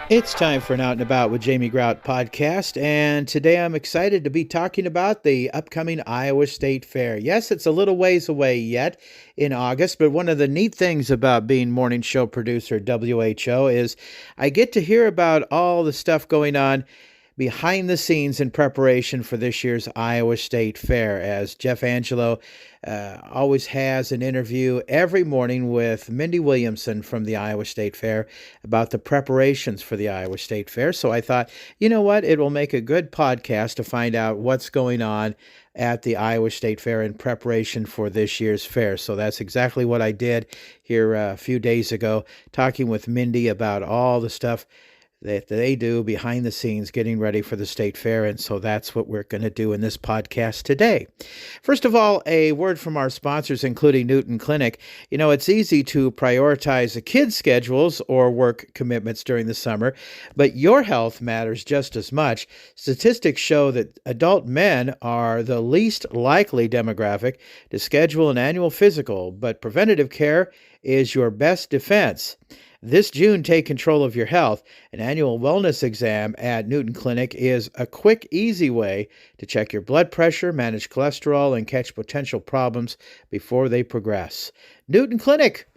It's time for an Out and About with Jamie Grout podcast, and today I'm excited to be talking about the upcoming Iowa State Fair. Yes, it's a little ways away yet in August, but one of the neat things about being morning show producer WHO is I get to hear about all the stuff going on behind the scenes in preparation for this year's Iowa State Fair, as Jeff Angelo always has an interview every morning with Mindy Williamson from the Iowa State Fair about the preparations for the Iowa State Fair. So I thought, you know what, it will make a good podcast to find out what's going on at the Iowa State Fair in preparation for this year's fair. So that's exactly what I did here a few days ago, talking with Mindy about all the stuff that they do behind the scenes getting ready for the state fair. And so that's what we're going to do in this podcast today. First of all, a word from our sponsors, including Newton Clinic. You know, it's easy to prioritize the kids' schedules or work commitments during the summer, but your health matters just as much. Statistics show that adult men are the least likely demographic to schedule an annual physical, but preventative care is your best defense. This June, take control of your health. An annual wellness exam at Newton Clinic is a quick, easy way to check your blood pressure, manage cholesterol, and catch potential problems before they progress. Newton Clinic,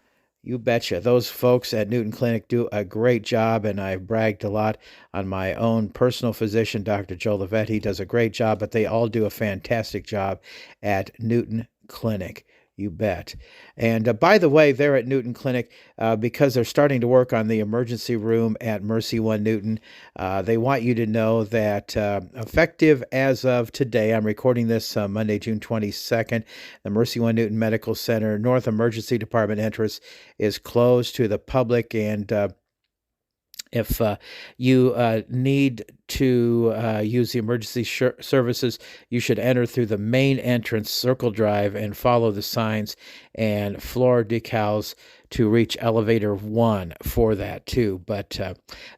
you betcha. Those folks at Newton Clinic do a great job, and I've bragged a lot on my own personal physician, Dr. Joe Levet. He does a great job, but they all do a fantastic job at Newton Clinic. You bet. And by the way, they're at Newton Clinic because they're starting to work on the emergency room at Mercy One Newton. They want you to know that effective as of today, I'm recording this Monday, June 22nd, the Mercy One Newton Medical Center North Emergency Department entrance is closed to the public, and if you need to use the emergency services, you should enter through the main entrance, Circle Drive, and follow the signs and floor decals to reach elevator 1 for that too. But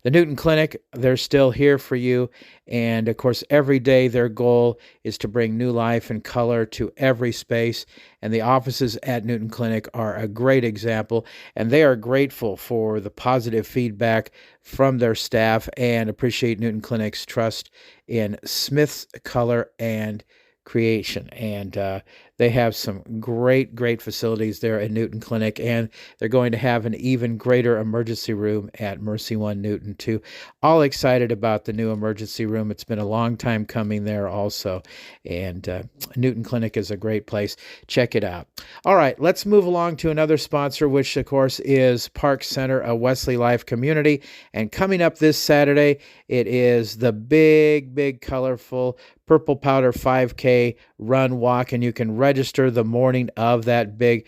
the Newton Clinic, they're still here for you. And of course, every day their goal is to bring new life and color to every space. And the offices at Newton Clinic are a great example. And they are grateful for the positive feedback from their staff and appreciate Newton Clinic's trust in Smith's color and creation. And they have some great facilities there at Newton Clinic, and they're going to have an even greater emergency room at Mercy One Newton too. All excited about the new emergency room. It's been a long time coming there also, and Newton Clinic is a great place. Check it out. All right, let's move along to another sponsor, which of course is Park Center, a Wesley Life community. And coming up this Saturday, it is the big colorful Purple Powder 5K run walk, and you can register the morning of that big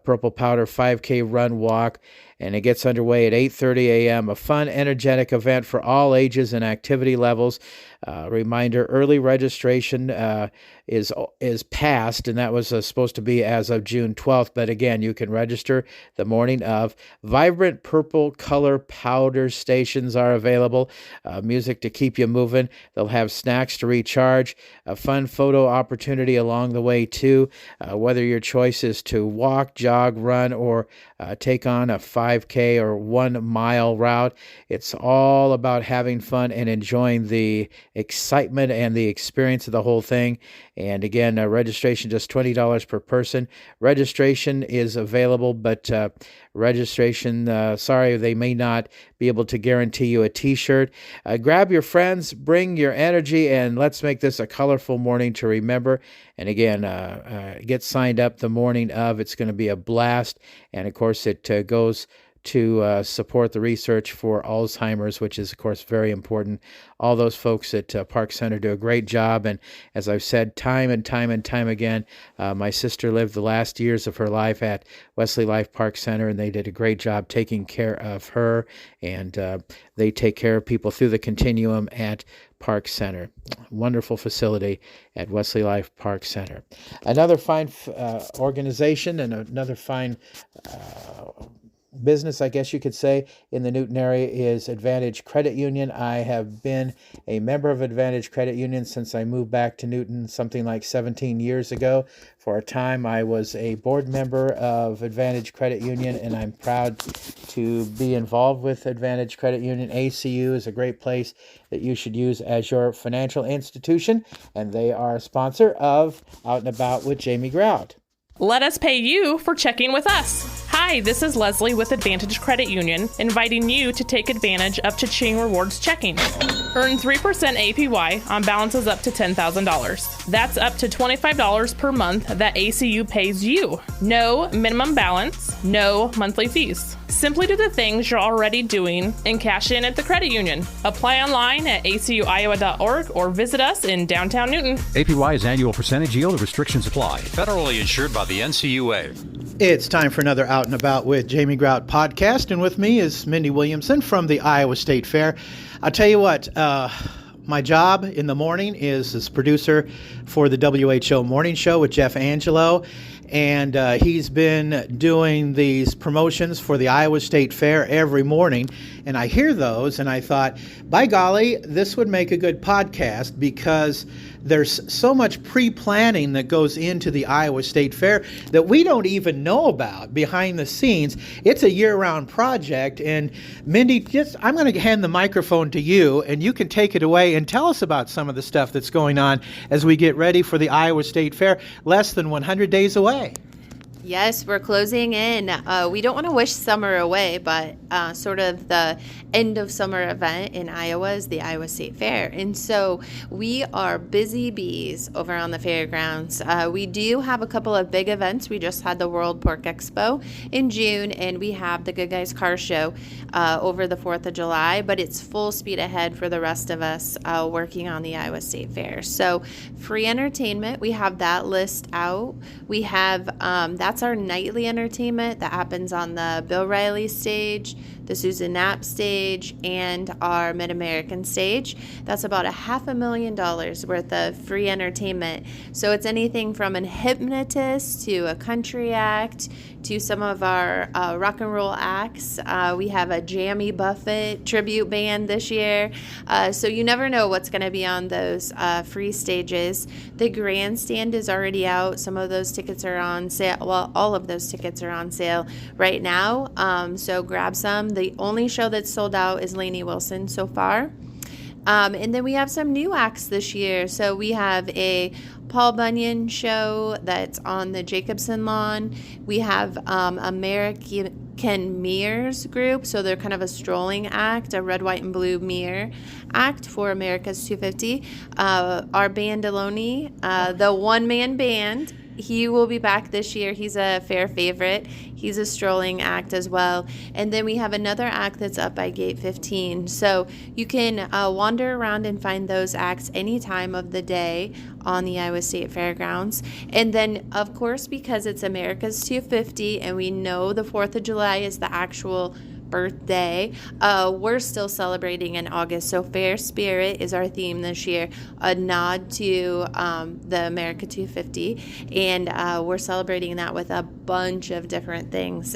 Purple Powder 5K run walk, and it gets underway at 8:30 a.m. A fun, energetic event for all ages and activity levels. Reminder, early registration is passed, and that was supposed to be as of June 12th, but again, you can register the morning of. Vibrant purple color powder stations are available, music to keep you moving. They'll have snacks to recharge, a fun photo opportunity along the way too, whether your choice is to walk, jog, run, or take on a 5K or 1 mile route. It's all about having fun and enjoying the excitement and the experience of the whole thing. And again, registration just $20 per person. Registration is available, but registration, sorry, they may not be able to guarantee you a t-shirt. Grab your friends, bring your energy, and let's make this a colorful morning to remember. And again, get signed up the morning of. It's going to be a blast. And of course, it goes to support the research for Alzheimer's, which is, of course, very important. All those folks at Park Center do a great job. And as I've said time and time again, my sister lived the last years of her life at Wesley Life Park Center, and they did a great job taking care of her. And they take care of people through the continuum at Park Center. Wonderful facility at Wesley Life Park Center. Another fine organization and another fine business, I guess you could say, in the Newton area is Advantage Credit Union. I have been a member of Advantage Credit Union since I moved back to Newton something like 17 years ago. For a time, I was a board member of Advantage Credit Union, and I'm proud to be involved with Advantage Credit Union. ACU is a great place that you should use as your financial institution, and they are a sponsor of Out and About with Jamie Grout. Let us pay you for checking with us. Hi, this is Leslie with Advantage Credit Union, inviting you to take advantage of Cha-Ching Rewards checking. Earn 3% APY on balances up to $10,000. That's up to $25 per month that ACU pays you. No minimum balance, no monthly fees. Simply do the things you're already doing and cash in at the credit union. Apply online at acuiowa.org or visit us in downtown Newton. APY is annual percentage yield. Restrictions apply. Federally insured by the NCUA. It's time for another Out and About with Jamie Grout podcast, and with me is Mindy Williamson from the Iowa State Fair. I'll tell you what, my job in the morning is as producer for the WHO Morning Show with Jeff Angelo, and he's been doing these promotions for the Iowa State Fair every morning, and I hear those, and I thought, by golly, this would make a good podcast because there's so much pre-planning that goes into the Iowa State Fair that we don't even know about behind the scenes. It's a year-round project, and Mindy, I'm going to hand the microphone to you, and you can take it away and tell us about some of the stuff that's going on as we get ready for the Iowa State Fair, less than 100 days away. Yes, we're closing in. We don't want to wish summer away, but sort of the end of summer event in Iowa is the Iowa State Fair. And so we are busy bees over on the fairgrounds. We do have a couple of big events. We just had the World Pork Expo in June, and we have the Good Guys Car Show over the 4th of July, but it's full speed ahead for the rest of us working on the Iowa State Fair. So free entertainment, we have that list out. We have, that's our nightly entertainment that happens on the Bill Riley stage, the Susan Knapp stage, and our Mid-American stage. That's about $500,000 worth of free entertainment. So it's anything from a hypnotist to a country act to some of our rock and roll acts. We have a Jammy Buffett tribute band this year. So you never know what's going to be on those free stages. The grandstand is already out. Some of those tickets are on sale. Well, all of those tickets are on sale right now. So grab some. The only show that's sold out is Lainey Wilson so far. And then we have some new acts this year. So we have a Paul Bunyan show that's on the Jacobson lawn. We have American Mirrors group. So they're kind of a strolling act, a red, white, and blue mirror act for America's 250. Our Bandoloni, the one-man band, he will be back this year. He's a fair favorite. He's a strolling act as well. And then we have another act that's up by Gate 15. So you can wander around and find those acts any time of the day on the Iowa State Fairgrounds. And then, of course, because it's America's 250 and we know the 4th of July is the actual birthday, we're still celebrating in August. So Fair Spirit is our theme this year, a nod to the America 250, and we're celebrating that with a bunch of different things.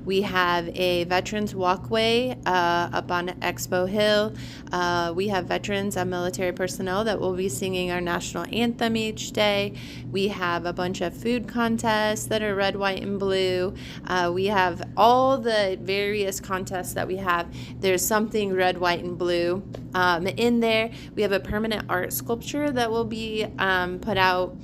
We have a veterans walkway up on Expo Hill. We have veterans and military personnel that will be singing our national anthem each day. We have a bunch of food contests that are red, white, and blue. We have all the various contests that we have. There's something red, white, and blue in there. We have a permanent art sculpture that will be put out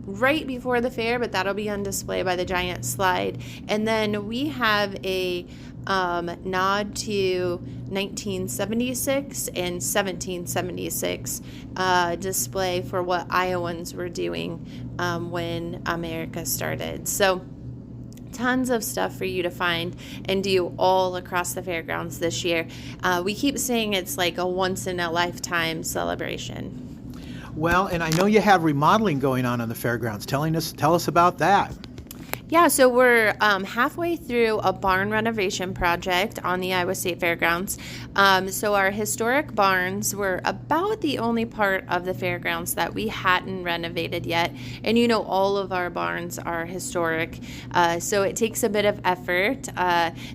right before the fair, but that'll be on display by the giant slide. And then we have a nod to 1976 and 1776 display for what Iowans were doing when America started. So tons of stuff for you to find and do all across the fairgrounds this year. We keep saying it's like a once-in-a-lifetime celebration. Well, and I know you have remodeling going on the fairgrounds. Tell us about that. Yeah, so we're halfway through a barn renovation project on the Iowa State Fairgrounds. So our historic barns were about the only part of the fairgrounds that we hadn't renovated yet. And all of our barns are historic, so it takes a bit of effort.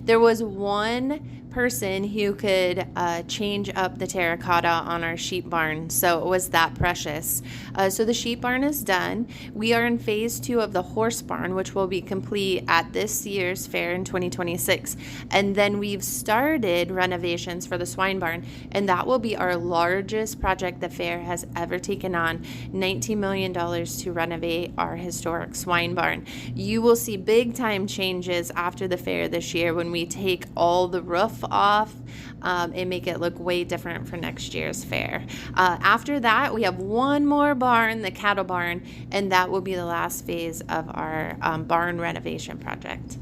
There was one person who could change up the terracotta on our sheep barn, so it was that precious. So the sheep barn is done. We are in phase 2 of the horse barn, which will be complete at this year's fair in 2026. And then we've started renovations for the swine barn, and that will be our largest project the fair has ever taken on. $19 million to renovate our historic swine barn. You will see big time changes after the fair this year when we take all the roof off and make it look way different for next year's fair. After that, we have one more barn, the cattle barn, and that will be the last phase of our barn renovation project.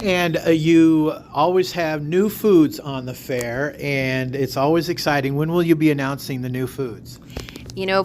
And you always have new foods on the fair, and it's always exciting. When will you be announcing the new foods?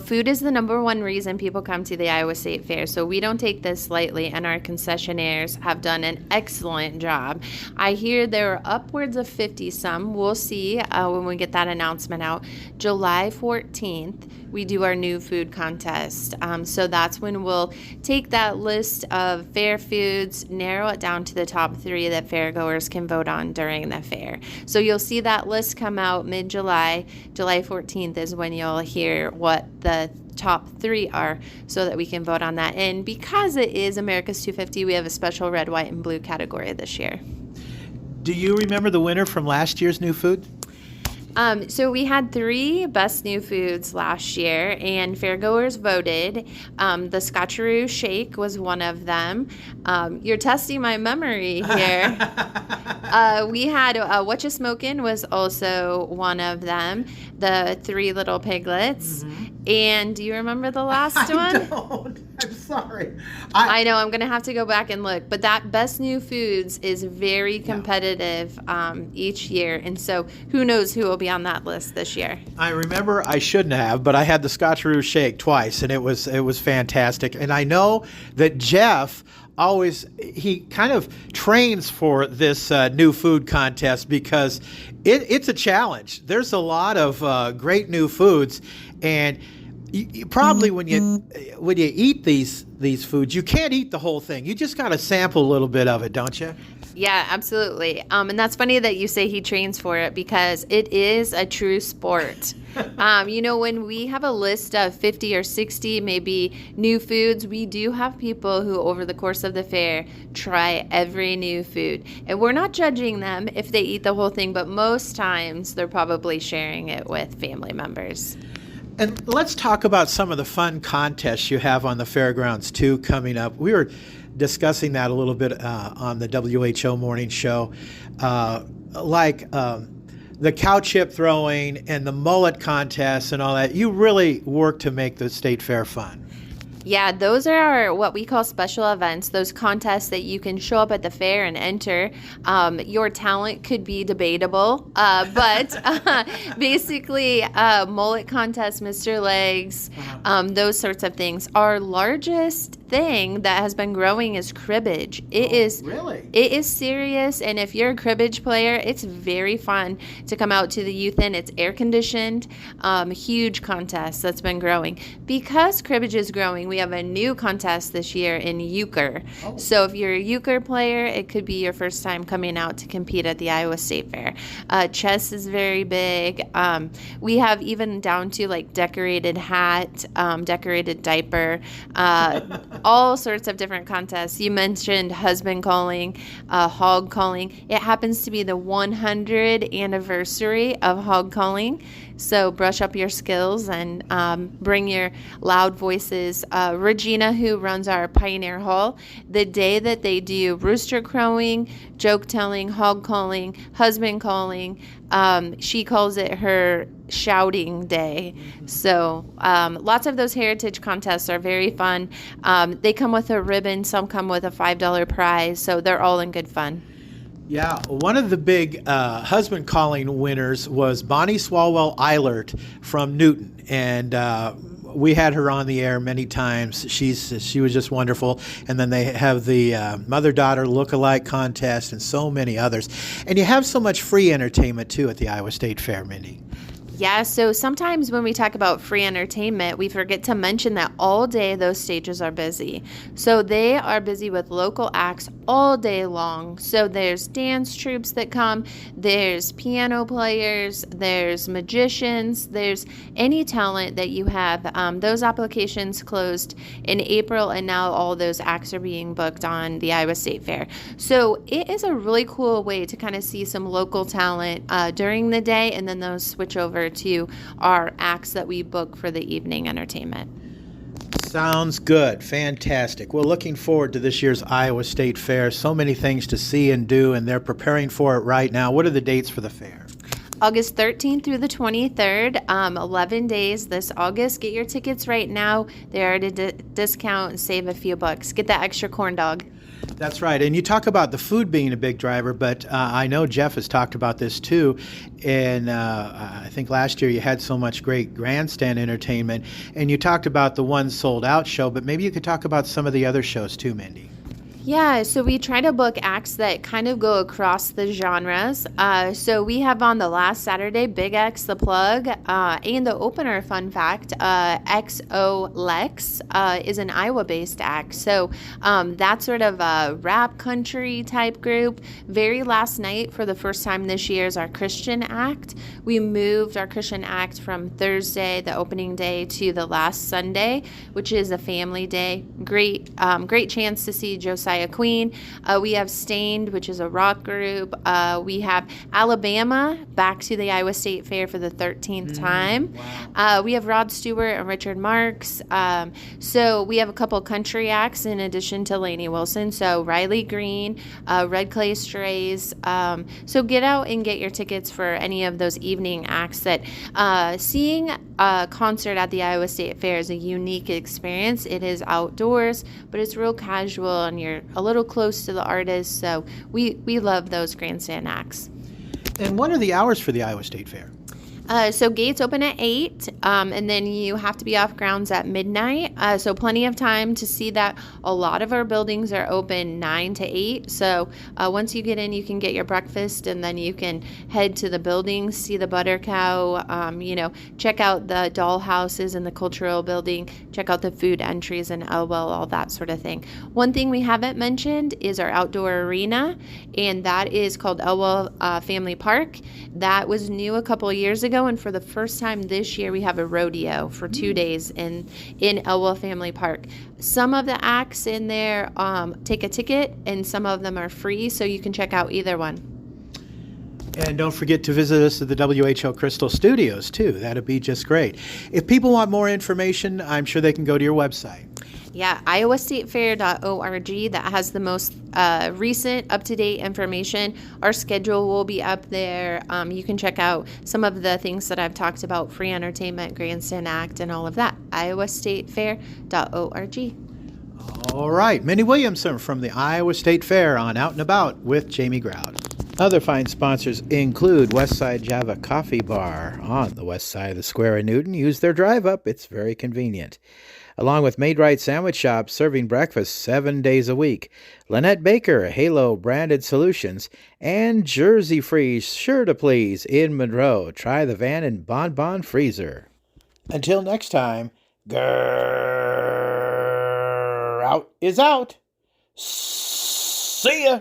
Food is the number one reason people come to the Iowa State Fair, so we don't take this lightly, and our concessionaires have done an excellent job. I hear there are upwards of 50 some. We'll see when we get that announcement out. July 14th, we do our new food contest. So that's when we'll take that list of fair foods, narrow it down to the top 3 that fairgoers can vote on during the fair. So you'll see that list come out mid-July. July 14th is when you'll hear what the top 3 are, so that we can vote on that. And because it is America's 250, we have a special red, white, and blue category this year. Do you remember the winner from last year's new food? So we had 3 best new foods last year, and fairgoers voted. The Scotcheroo Shake was one of them. You're testing my memory here. We had What You Smokin' was also one of them. The 3 Little Piglets. Mm-hmm. And do you remember the last one? I don't. I'm sorry. I know. I'm going to have to go back and look. But that Best New Foods is very competitive each year. And so who knows who will be on that list this year. I remember I shouldn't have, but I had the Scotcheroo Shake twice, and it was fantastic. And I know that Jeff he kind of trains for this new food contest because it's a challenge. There's a lot of great new foods, and you probably when you eat these foods, you can't eat the whole thing. You just got to sample a little bit of it, don't you? Yeah, absolutely. And that's funny that you say he trains for it, because it is a true sport. When we have a list of 50 or 60 maybe new foods, we do have people who over the course of the fair try every new food. And we're not judging them if they eat the whole thing, but most times they're probably sharing it with family members. And let's talk about some of the fun contests you have on the fairgrounds too coming up. We were discussing that a little bit on the WHO morning show, like the cow chip throwing and the mullet contest and all that. You really work to make the state fair fun. Yeah, those are what we call special events, those contests that you can show up at the fair and enter. Your talent could be debatable, but basically mullet contest, Mr. Legs, those sorts of things. Our largest thing that has been growing is cribbage. It is serious, and if you're a cribbage player, it's very fun to come out to the youth inn. It's air conditioned, huge contest that's been growing. Because cribbage is growing, we have a new contest this year in euchre. So if you're a euchre player, it could be your first time coming out to compete at the Iowa State Fair. Chess is very big. We have even down to like decorated hat, decorated diaper, all sorts of different contests. You mentioned husband calling, hog calling. It happens to be the 100th anniversary of hog calling. So brush up your skills and bring your loud voices. Regina, who runs our Pioneer Hall, the day that they do rooster crowing, joke telling, hog calling, husband calling, she calls it her shouting day. So lots of those heritage contests are very fun. They come with a ribbon. Some come with a $5 prize. So they're all in good fun. Yeah, one of the big husband calling winners was Bonnie Swalwell Eilert from Newton. And we had her on the air many times. She was just wonderful. And then they have the mother-daughter look-alike contest and so many others. And you have so much free entertainment, too, at the Iowa State Fair, Mindy. Yeah, so sometimes when we talk about free entertainment, we forget to mention that all day those stages are busy. So they are busy with local acts all day long. So there's dance troupes that come, there's piano players, there's magicians, there's any talent that you have. Those applications closed in April, and now all those acts are being booked on the Iowa State Fair. So it is a really cool way to kind of see some local talent during the day, and then those switch over to our acts that we book for the evening entertainment. Sounds good. Fantastic. Well, looking forward to this year's Iowa State Fair. So many things to see and do, and they're preparing for it right now. What are the dates for the fair? August 13th through the 23rd, 11 days this August. Get your tickets right now. They are at a discount and save a few bucks. Get that extra corn dog. That's right. And you talk about the food being a big driver, but I know Jeff has talked about this too. And I think last year you had so much great grandstand entertainment, and you talked about the one sold out show, but maybe you could talk about some of the other shows too, Mindy. Yeah, so we try to book acts that kind of go across the genres. So we have on the last Saturday, Big X The Plug, and the opener, fun fact, XO Lex is an Iowa-based act. So that's sort of a rap country type group. Very last night, for the first time this year, is our Christian act. We moved our Christian act from Thursday, the opening day, to the last Sunday, which is a family day. Great chance to see Josiah Queen. We have Stained, which is a rock group. We have Alabama back to the Iowa State Fair for the 13th time. Wow. We have Rod Stewart and Richard Marks. So we have a couple country acts in addition to Lainey Wilson. So Riley Green, Red Clay Strays. So get out and get your tickets for any of those evening acts. That seeing a concert at the Iowa State Fair is a unique experience. It is outdoors, but it's real casual, and you're a little close to the artist. So we love those grandstand acts. And what are the hours for the Iowa State Fair? So gates open at 8, and then you have to be off grounds at midnight. So plenty of time to see that. A lot of our buildings are open 9 to 8. So once you get in, you can get your breakfast, and then you can head to the buildings, see the butter cow, check out the doll houses in the cultural building, check out the food entries in Elwell, all that sort of thing. One thing we haven't mentioned is our outdoor arena, and that is called Elwell Family Park. That was new a couple of years ago. And for the first time this year, we have a rodeo for 2 days in Elwell Family Park. Some of the acts in there take a ticket, and some of them are free, so you can check out either one. And don't forget to visit us at the WHO Crystal Studios, too. That'd be just great. If people want more information, I'm sure they can go to your website. Yeah, iowastatefair.org. That has the most recent, up-to-date information. Our schedule will be up there. You can check out some of the things that I've talked about, free entertainment, grandstand act, and all of that. iowastatefair.org. All right. Mindy Williamson from the Iowa State Fair on Out and About with Jamie Grout. Other fine sponsors include Westside Java Coffee Bar on the west side of the square in Newton. Use their drive-up. It's very convenient. Along with Made Right Sandwich Shop, serving breakfast 7 days a week. Lynette Baker, Halo Branded Solutions, and Jersey Freeze, sure to please, in Monroe. Try the Van and Bon Bon Freezer. Until next time, Grout is out. See ya!